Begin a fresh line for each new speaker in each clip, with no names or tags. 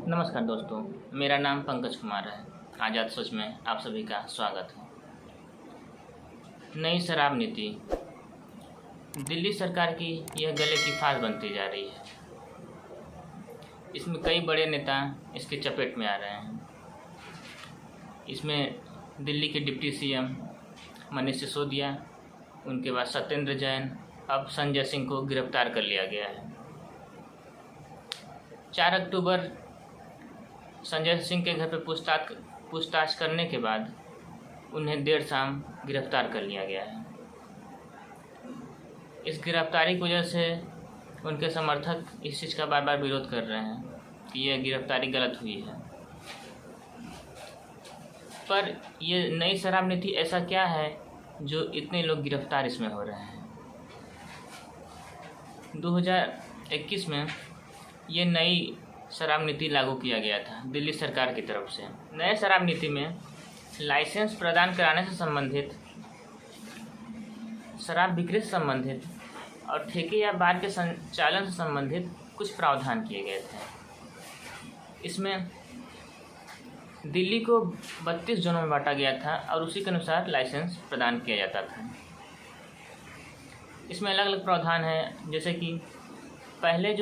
नमस्कार दोस्तों, मेरा नाम पंकज कुमार है। आज़ाद सोच में आप सभी का स्वागत है। नई शराब नीति दिल्ली सरकार की यह गले की फांस बनती जा रही है। इसमें कई बड़े नेता इसके चपेट में आ रहे हैं। इसमें दिल्ली के डिप्टी सीएम मनीष सिसोदिया, उनके बाद सत्येंद्र जैन, अब संजय सिंह को गिरफ्तार कर लिया गया है। 4 अक्टूबर संजय सिंह के घर पर पूछताछ करने के बाद उन्हें देर शाम गिरफ्तार कर लिया गया है। इस गिरफ्तारी की वजह से उनके समर्थक इस चीज़ का बार बार विरोध कर रहे हैं कि यह गिरफ्तारी गलत हुई है। पर यह नई शराब नीति ऐसा क्या है जो इतने लोग गिरफ्तार इसमें हो रहे हैं। 2021 में ये नई शराब नीति लागू किया गया था दिल्ली सरकार की तरफ से। नए शराब नीति में लाइसेंस प्रदान कराने से संबंधित, शराब बिक्री से संबंधित और ठेके या बार के संचालन से संबंधित कुछ प्रावधान किए गए थे। इसमें दिल्ली को 32 जोनों में बांटा गया था और उसी के अनुसार लाइसेंस प्रदान किया जाता था। इसमें अलग अलग प्रावधान हैं, जैसे कि पहले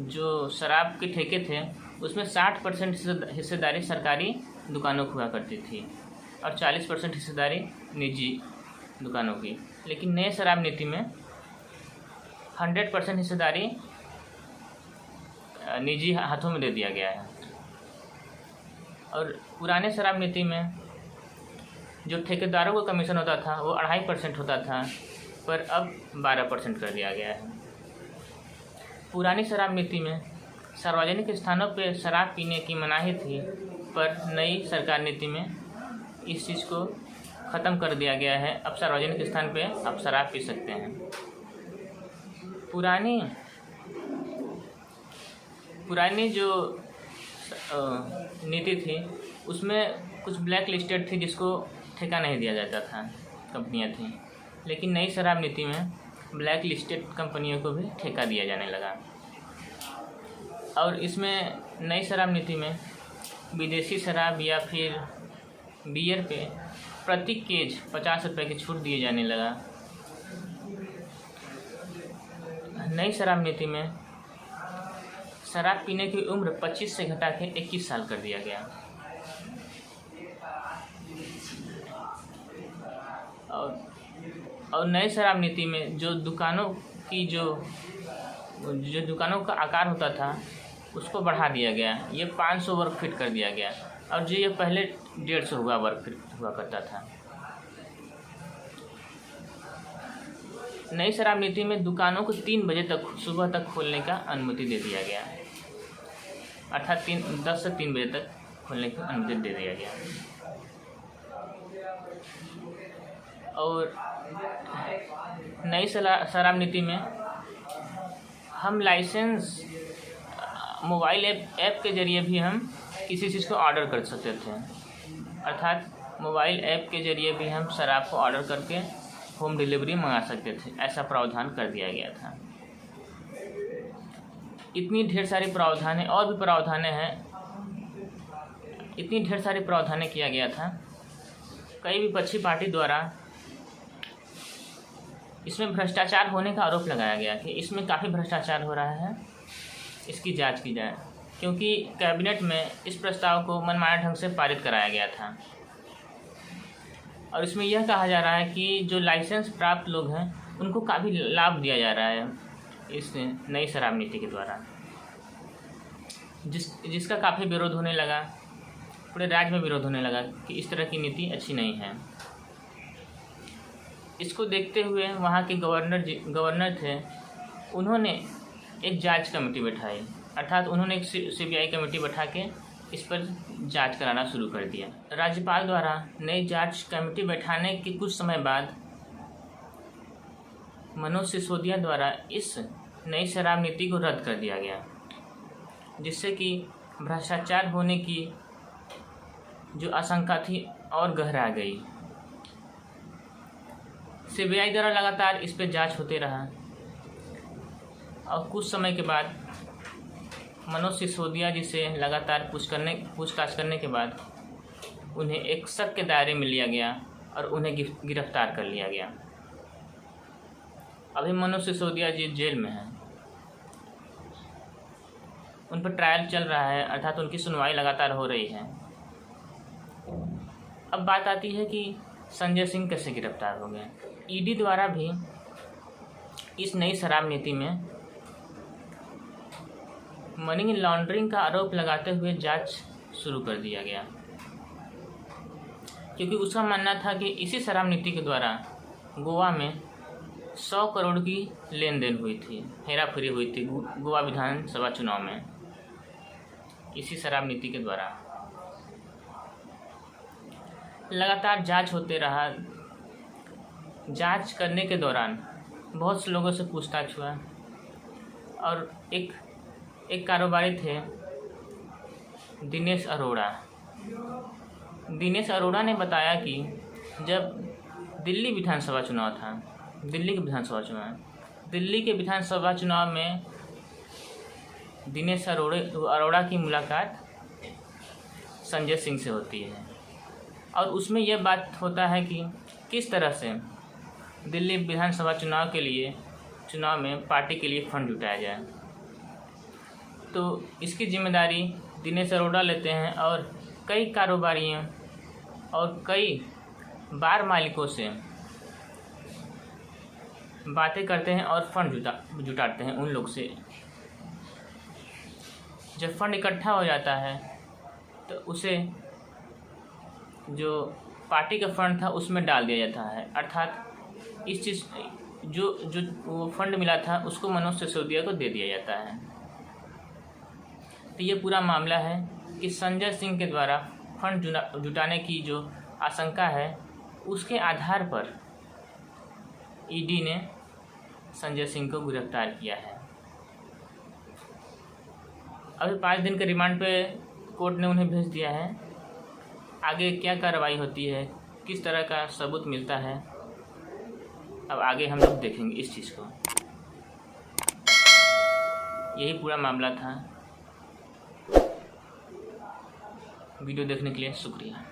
जो शराब के ठेके थे उसमें 60% हिस्सेदारी सरकारी दुकानों को हुआ करती थी और 40% हिस्सेदारी निजी दुकानों की। लेकिन नए शराब नीति में 100% हिस्सेदारी निजी हाथों में दे दिया गया है। और पुराने शराब नीति में जो ठेकेदारों को कमीशन होता था वो 2.5% होता था, पर अब 12% कर दिया गया है। पुरानी शराब नीति में सार्वजनिक स्थानों पर शराब पीने की मनाही थी, पर नई सरकार नीति में इस चीज़ को ख़त्म कर दिया गया है। अब सार्वजनिक स्थान पे आप शराब पी सकते हैं। पुरानी जो नीति थी उसमें कुछ ब्लैक लिस्टेड थी जिसको ठेका नहीं दिया जाता था, कंपनियां थीं। लेकिन नई शराब नीति में ब्लैक लिस्टेड कंपनियों को भी ठेका दिया जाने लगा। और इसमें नई शराब नीति में विदेशी शराब या फिर बियर पे प्रति केज 50 रुपये की छूट दिए जाने लगा। नई शराब नीति में शराब पीने की उम्र 25 से घटा के 21 साल कर दिया गया। और नई शराब नीति में जो दुकानों का आकार होता था उसको बढ़ा दिया गया। ये 500 वर्ग फीट कर दिया गया और जो ये पहले 150 वर्ग फीट हुआ करता था। नई शराब नीति में दुकानों को 3 बजे तक सुबह तक खोलने का अनुमति दे दिया गया, अर्थात 10 से 3 बजे तक खोलने की अनुमति दे दिया गया। और नई शराब नीति में हम लाइसेंस मोबाइल ऐप के ज़रिए भी हम किसी चीज़ को ऑर्डर कर सकते थे, अर्थात मोबाइल ऐप के ज़रिए भी हम शराब को ऑर्डर करके होम डिलीवरी मंगा सकते थे। ऐसा प्रावधान कर दिया गया था। इतनी ढेर सारी प्रावधानें और भी प्रावधानें हैं, इतनी ढेर सारी प्रावधानें किया गया था। कई विपक्षी पार्टी द्वारा इसमें भ्रष्टाचार होने का आरोप लगाया गया कि इसमें काफ़ी भ्रष्टाचार हो रहा है, इसकी जांच की जाए, क्योंकि कैबिनेट में इस प्रस्ताव को मनमाने ढंग से पारित कराया गया था। और इसमें यह कहा जा रहा है कि जो लाइसेंस प्राप्त लोग हैं उनको काफ़ी लाभ दिया जा रहा है इस नई शराब नीति के द्वारा, जिसका काफ़ी विरोध होने लगा, पूरे राज्य में विरोध होने लगा कि इस तरह की नीति अच्छी नहीं है। इसको देखते हुए वहाँ के गवर्नर थे, उन्होंने एक जांच कमेटी बैठाई, अर्थात उन्होंने एक सीबीआई कमेटी बैठा के इस पर जांच कराना शुरू कर दिया। राज्यपाल द्वारा नई जांच कमेटी बैठाने के कुछ समय बाद मनोज सिसोदिया द्वारा इस नई शराब नीति को रद्द कर दिया गया, जिससे कि भ्रष्टाचार होने की जो आशंका थी और गहरा गई। सीबीआई द्वारा लगातार इस पर जांच होते रहा और कुछ समय के बाद मनोज सिसोदिया जी से लगातार पूछताछ करने के बाद उन्हें एक शक के दायरे में लिया गया और उन्हें गिरफ्तार कर लिया गया। अभी मनोज सिसोदिया जी जेल में हैं, उन पर ट्रायल चल रहा है, अर्थात उनकी सुनवाई लगातार हो रही है। अब बात आती है कि संजय सिंह कैसे गिरफ्तार हो गए। ईडी द्वारा भी इस नई शराब नीति में मनी लॉन्ड्रिंग का आरोप लगाते हुए जांच शुरू कर दिया गया, क्योंकि उसका मानना था कि इसी शराब नीति के द्वारा गोवा में 100 करोड़ की लेन देन हुई थी, हेरा फेरी हुई थी गोवा विधानसभा चुनाव में, इसी शराब नीति के द्वारा। लगातार जांच होते रहा। जांच करने के दौरान बहुत से लोगों से पूछताछ हुआ और एक कारोबारी थे दिनेश अरोड़ा। दिनेश अरोड़ा ने बताया कि जब दिल्ली के विधानसभा चुनाव में दिनेश अरोड़ा की मुलाकात संजय सिंह से होती है और उसमें यह बात होता है कि किस तरह से दिल्ली विधानसभा चुनाव में पार्टी के लिए फंड जुटाया जाए। तो इसकी जिम्मेदारी दिनेश अरोड़ा लेते हैं और कई कारोबारियों और कई बार मालिकों से बातें करते हैं और फंड जुटाते हैं उन लोग से। जब फंड इकट्ठा हो जाता है तो उसे जो पार्टी का फंड था उसमें डाल दिया जाता है, अर्थात इस चीज़ जो वो फंड मिला था उसको मनोज सिसोदिया को दे दिया जाता है। तो ये पूरा मामला है कि संजय सिंह के द्वारा फंड जुटाने की जो आशंका है उसके आधार पर ईडी ने संजय सिंह को गिरफ्तार किया है। अभी 5 दिन के रिमांड पे कोर्ट ने उन्हें भेज दिया है। आगे क्या कार्रवाई होती है, किस तरह का सबूत मिलता है, अब आगे हम लोग देखेंगे इस चीज़ को। यही पूरा मामला था। वीडियो देखने के लिए शुक्रिया।